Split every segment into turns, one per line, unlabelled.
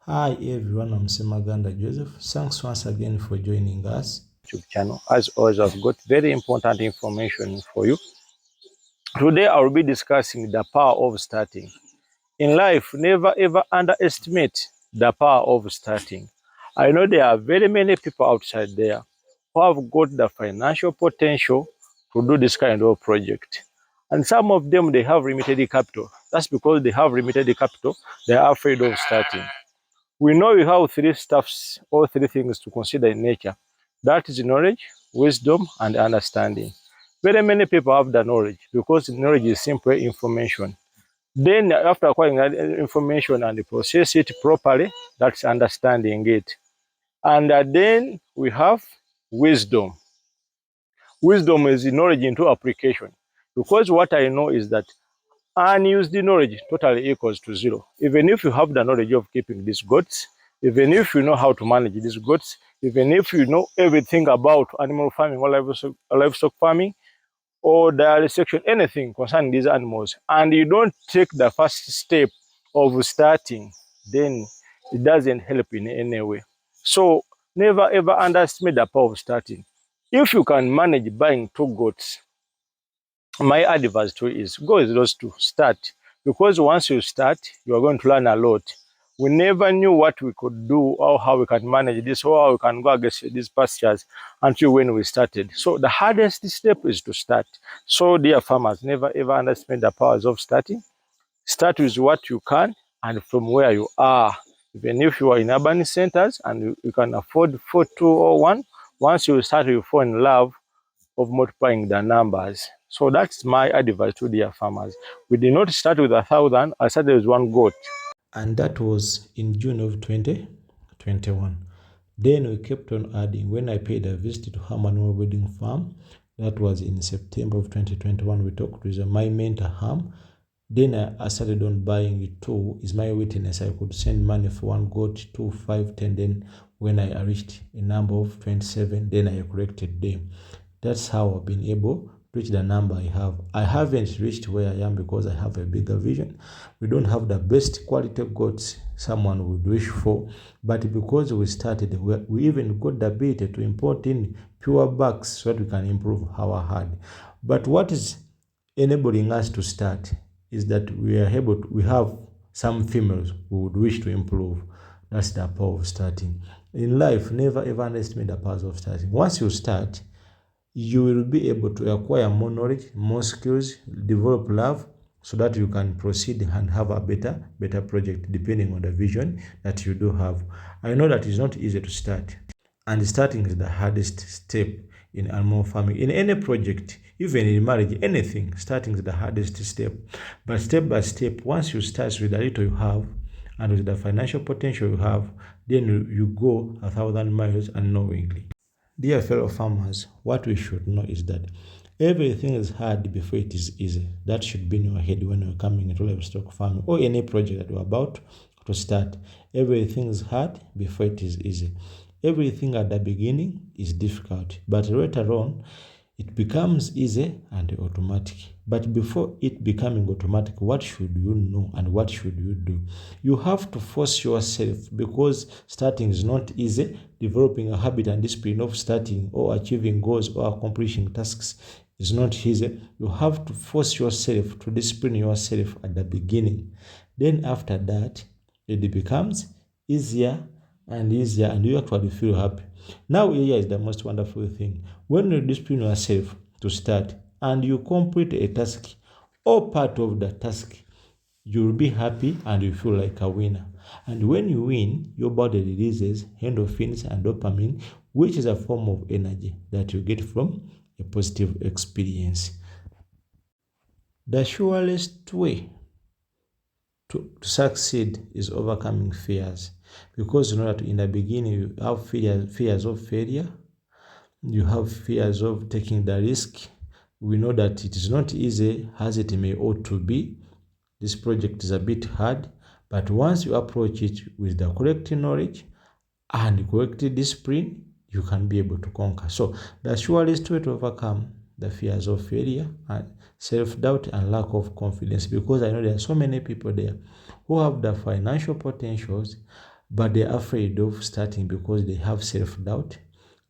Hi everyone, I'm Semaganda Joseph. Thanks once again for joining us.
YouTube channel. As always, I've got very important information for you. Today, I will be discussing the power of starting. In life, never ever underestimate the power of starting. I know there are very many people outside there who have got the financial potential to do this kind of project. And some of them, they have limited capital. That's because they have limited capital, they are afraid of starting. We know we have three stuffs or three things to consider in nature. That is knowledge, wisdom, and understanding. Very many people have the knowledge because knowledge is simply information. Then after acquiring that information and process it properly, that's understanding it. And then we have wisdom. Wisdom is the knowledge into application. Because what I know is that unused knowledge totally equals to zero. Even if you have the knowledge of keeping these goats, even if you know how to manage these goats, even if you know everything about animal farming or livestock farming or dairy section, anything concerning these animals, and you don't take the first step of starting, then it doesn't help in any way. So never ever underestimate the power of starting. If you can manage buying two goats, my advice to you is go with those to start, because once you start, you are going to learn a lot. We never knew what we could do or how we can manage this or how we can go against these pastures until when we started. So the hardest step is to start. So dear farmers, never ever underestimate the powers of starting. Start with what you can and from where you are. Even if you are in urban centers and you can afford 4, 2, or 1, once you start, you fall in love of multiplying the numbers. So that's my advice to dear farmers. We did not start with 1,000, I started with one goat.
And that was in June of 2021. Then we kept on adding. When I paid a visit to Ham Animal Breeding Farm, that was in September of 2021, we talked with my mentor Ham. Then I started on buying it too. Is my witness. I could send money for one goat, 2, 5, 10. Then when I reached a number of 27, then I corrected them. That's how I've been able to reach the number I have. I haven't reached where I am because I have a bigger vision. We don't have the best quality goats someone would wish for, but because we started, we even got the ability to import in pure bucks so that we can improve our herd. But what is enabling us to start is that we have some females who would wish to improve. That's the power of starting. In life, never ever underestimate the power of starting. Once you start, you will be able to acquire more knowledge, more skills, develop love, so that you can proceed and have a better project depending on the vision that you do have. I know that it's not easy to start, and starting is the hardest step in animal farming. In any project, even in marriage, anything, starting is the hardest step. But step by step, once you start with the little you have and with the financial potential you have, then you go 1,000 miles unknowingly. Dear fellow farmers, what we should know is that everything is hard before it is easy. That should be in your head when you're coming into livestock farming or any project that you're about to start. Everything is hard before it is easy. Everything at the beginning is difficult, but later on, it becomes easy and automatic. But before it becoming automatic, what should you know and what should you do? You have to force yourself, because starting is not easy. Developing a habit and discipline of starting or achieving goals or accomplishing tasks is not easy. You have to force yourself to discipline yourself at the beginning. Then after that, it becomes easier and easier, and you actually feel happy. Now here is the most wonderful thing. When you discipline yourself to start and you complete a task or part of the task, you'll be happy and you feel like a winner. And when you win, your body releases endorphins and dopamine, which is a form of energy that you get from a positive experience. The surest way to succeed is overcoming fears, because you know that in the beginning you have fears of failure, you have fears of taking the risk. We know that it is not easy as it may ought to be. This project is a bit hard, but once you approach it with the correct knowledge and correct discipline, you can be able to conquer. So the surest way to overcome the fears of failure and self-doubt and lack of confidence, because I know there are so many people there who have the financial potentials, but they're afraid of starting because they have self-doubt,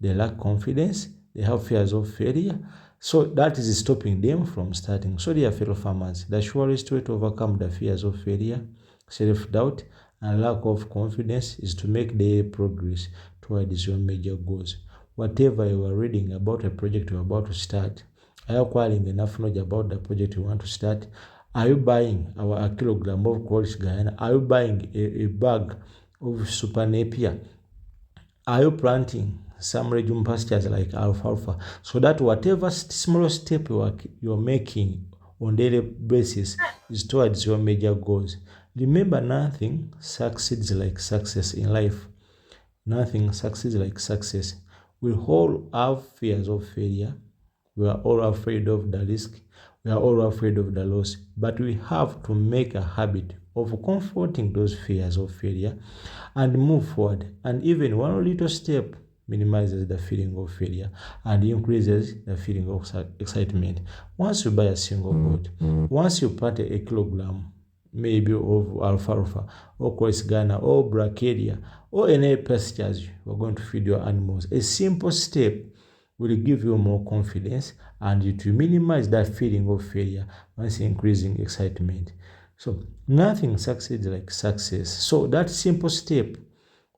they lack confidence, they have fears of failure. So that is stopping them from starting. So dear fellow farmers, the surest way to overcome the fears of failure, self-doubt, and lack of confidence is to make daily progress towards your major goals. Whatever you are reading about a project you're about to start, are you acquiring enough knowledge about the project you want to start? Are you buying a kilogram of Chloris Guyana? Are you buying a bag of Super Napier? Are you planting some legume pastures like alfalfa? So that whatever small step you're making on daily basis is towards your major goals. Remember, nothing succeeds like success in life. Nothing succeeds like success. We all have fears of failure. We are all afraid of the risk. We are all afraid of the loss. But we have to make a habit of confronting those fears of failure and move forward. And even one little step minimizes the feeling of failure and increases the feeling of excitement. Once you buy a single goat, once you plant a kilogram maybe of alfalfa or Chloris Ghana or bracharia or any pastures you're going to feed your animals, a simple step will give you more confidence and it will minimize that feeling of failure once increasing excitement. So nothing succeeds like success. So that simple step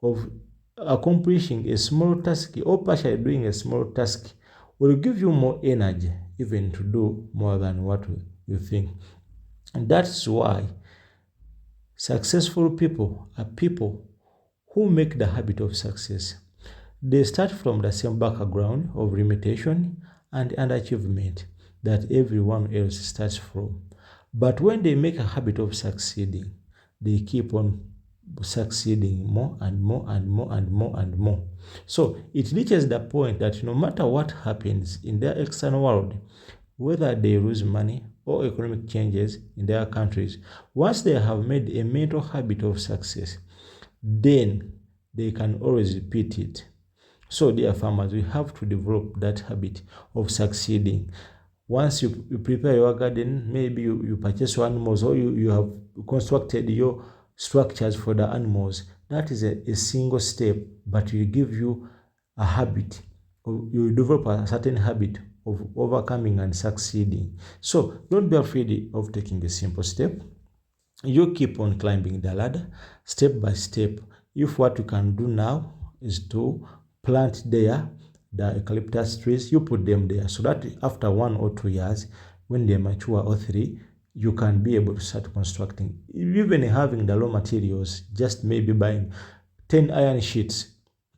of accomplishing a small task or partially doing a small task will give you more energy even to do more than what you think. And that's why successful people are people who make the habit of success. They start from the same background of limitation and underachievement that everyone else starts from. But when they make a habit of succeeding, they keep on succeeding more and more and more and more and more. So it reaches the point that no matter what happens in their external world, whether they lose money or economic changes in their countries, once they have made a mental habit of success, then they can always repeat it. So, dear farmers, we have to develop that habit of succeeding. Once you prepare your garden, maybe you purchase your animals or you have constructed your structures for the animals. That is a single step, but will give you a habit. You develop a certain habit of overcoming and succeeding. So don't be afraid of taking a simple step. You keep on climbing the ladder step by step. If what you can do now is to plant there the eucalyptus trees, you put them there so that after 1 or 2 years, when they mature or 3, you can be able to start constructing. Even having the raw materials, just maybe buying 10 iron sheets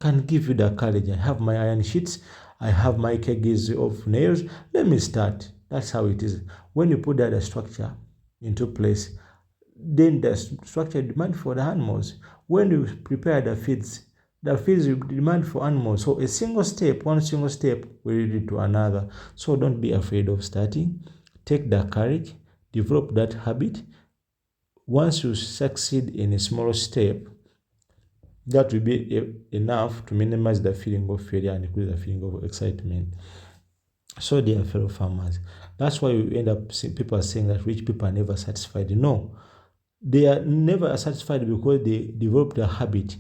can give you the courage. I have my iron sheets, I have my kegs of nails, let me start. That's how it is. When you put that structure into place, then the structure demand for the animals. When you prepare the feeds you demand for animals. So a single step, one single step will lead to another. So don't be afraid of starting. Take the courage, develop that habit. Once you succeed in a small step, that will be enough to minimize the feeling of failure and increase the feeling of excitement. So, dear fellow farmers, that's why you end up seeing people saying that rich people are never satisfied. No, they are never satisfied because they develop the habit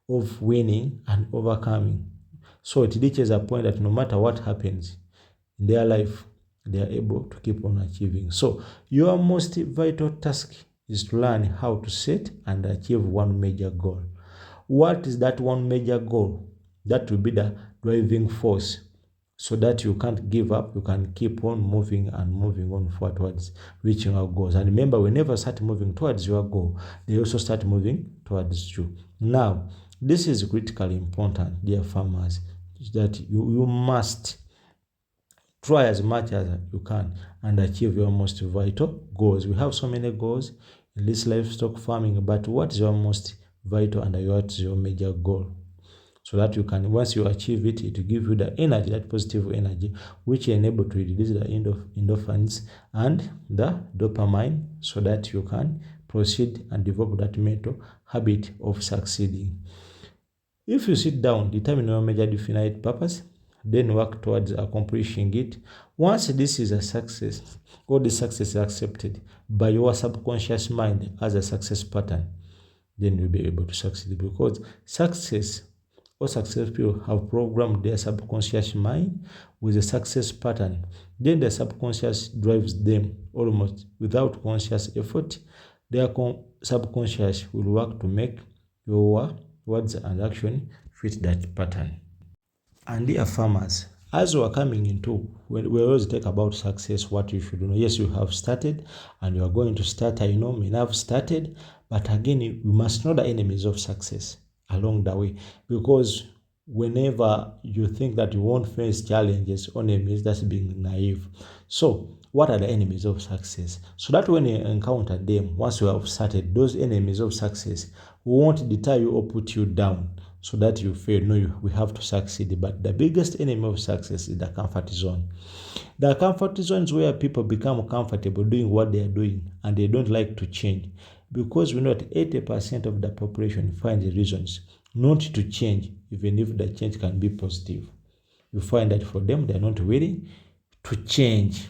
of winning and overcoming. So it reaches a point that no matter what happens in their life, they are able to keep on achieving. So your most vital task is to learn how to set and achieve one major goal. What is that one major goal? That will be the driving force so that you can't give up, you can keep on moving and moving on forward towards reaching our goals. And remember, we never start moving towards your goal, they also start moving towards you. Now, this is critically important, dear farmers, that you must try as much as you can and achieve your most vital goals. We have so many goals in this livestock farming, but what is your most vital and what is your major goal? So that you can, once you achieve it, it will give you the energy, that positive energy, which enable to release the endorphins and the dopamine so that you can proceed and develop that mental habit of succeeding. If you sit down, determine your major definite purpose, then work towards accomplishing it. Once this is a success, or the success is accepted by your subconscious mind as a success pattern, then you'll be able to succeed, because success people have programmed their subconscious mind with a success pattern. Then the subconscious drives them almost without conscious effort. Their subconscious will work to make your words and action fit that pattern. And dear farmers, as we are coming into, we always talk about success, what you should know. Yes, you have started and you are going to start. I know may have started, but again, we must know the enemies of success along the way, because whenever you think that you won't face challenges or enemies, that's being naive. So, what are the enemies of success? So that when you encounter them, once you have started, those enemies of success won't deter you or put you down so that you fail. No, we have to succeed. But the biggest enemy of success is the comfort zone. The comfort zone is where people become comfortable doing what they are doing and they don't like to change, because we know that 80% of the population find reasons not to change, even if the change can be positive. You find that for them, they are not willing to change,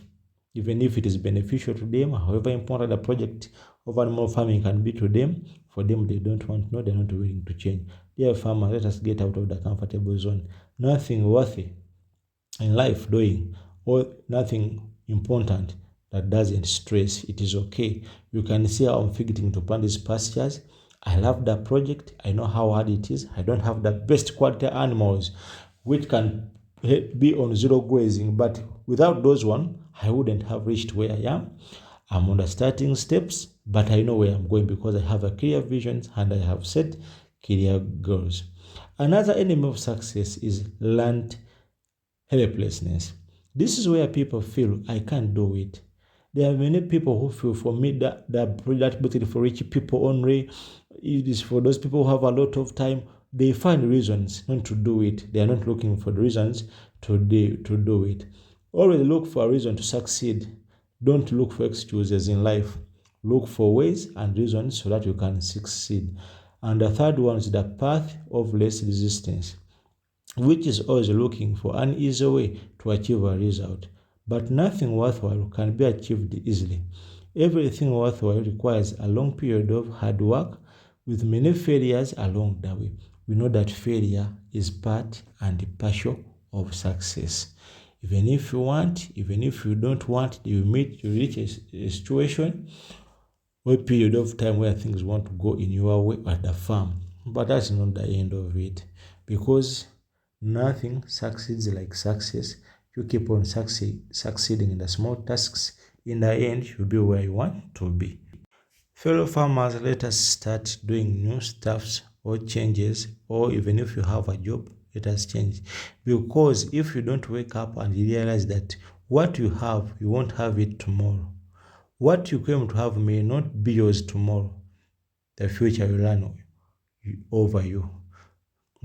even if it is beneficial to them, however important the project of animal farming can be to them. For them, they don't want, no, they're not willing to change. Dear farmers, let us get out of the comfortable zone. Nothing worthy in life doing, or nothing important that doesn't stress. It is okay. You can see how I'm figuring to plant these pastures. I love the project. I know how hard it is. I don't have the best quality animals which can be on zero grazing, but without those one, I wouldn't have reached where I am. I'm on the starting steps, but I know where I'm going because I have a clear vision and I have set clear goals. Another enemy of success is learned helplessness. This is where people feel, I can't do it. There are many people who feel, for me, that project for rich people only. It is for those people who have a lot of time. They find reasons not to do it. They are not looking for the reasons to do it. Always look for a reason to succeed. Don't look for excuses in life. Look for ways and reasons so that you can succeed. And the third one is the path of less resistance, which is always looking for an easy way to achieve a result. But nothing worthwhile can be achieved easily. Everything worthwhile requires a long period of hard work with many failures along the way. We know that failure is part and partial of success. Even if you want, even if you don't want, you reach a situation or a period of time where things want to go in your way at the farm. But that's not the end of it, because nothing succeeds like success. You keep on succeeding in the small tasks. In the end, you'll be where you want to be. Fellow farmers, let us start doing new stuffs or changes, or even if you have a job, let us change. Because if you don't wake up and realize that what you have, you won't have it tomorrow. What you claim to have may not be yours tomorrow. The future will run over you.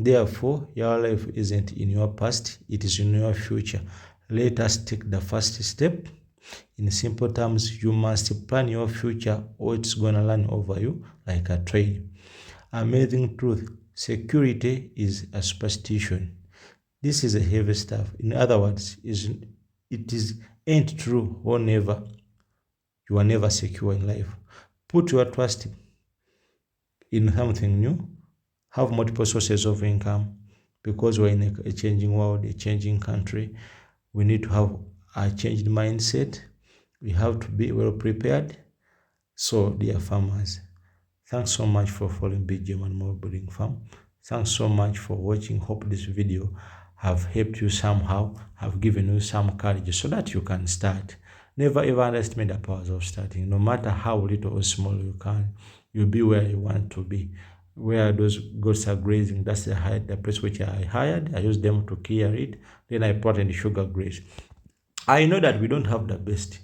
Therefore, your life isn't in your past, it is in your future. Let us take the first step. In simple terms, you must plan your future or it's gonna run over you like a train. Amazing truth, security is a superstition. This is a heavy stuff. In other words, ain't true or never. You are never secure in life. Put your trust in something new. Have multiple sources of income, because we're in a changing world, a changing country. We need to have a changed mindset. We have to be well prepared. So, dear farmers, thanks so much for following BGM and More Breeding Farm. Thanks so much for watching. Hope this video have helped you somehow, have given you some courage so that you can start. Never ever underestimate the powers of starting. No matter how little or small you can, you'll be where you want to be. Where those goats are grazing, that's the place which I hired. I used them to clear it. Then I put in the sugar grass. I know that we don't have the best,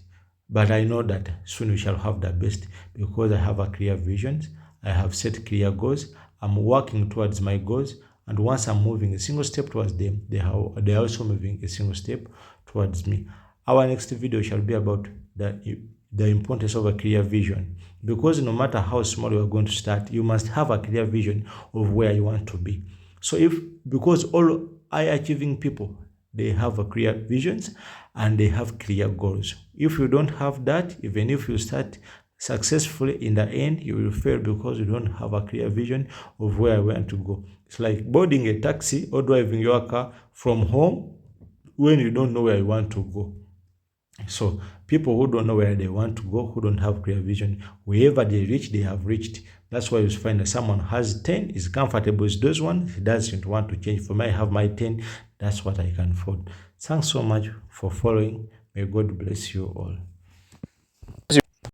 but I know that soon we shall have the best, because I have a clear vision. I have set clear goals. I'm working towards my goals. And once I'm moving a single step towards them, they are also moving a single step towards me. Our next video shall be about the importance of a clear vision, because no matter how small you are going to start, you must have a clear vision of where you want to be. So because all high achieving people, they have a clear visions and they have clear goals. If you don't have that, even if you start successfully, in the end, you will fail because you don't have a clear vision of where I want to go. It's like boarding a taxi or driving your car from home when you don't know where you want to go. So people who don't know where they want to go, who don't have clear vision, wherever they reach, they have reached. That's why you find that someone has 10, is comfortable with those ones, he doesn't want to change. For me, I have my 10, that's what I can afford. Thanks so much for following. May God bless you all.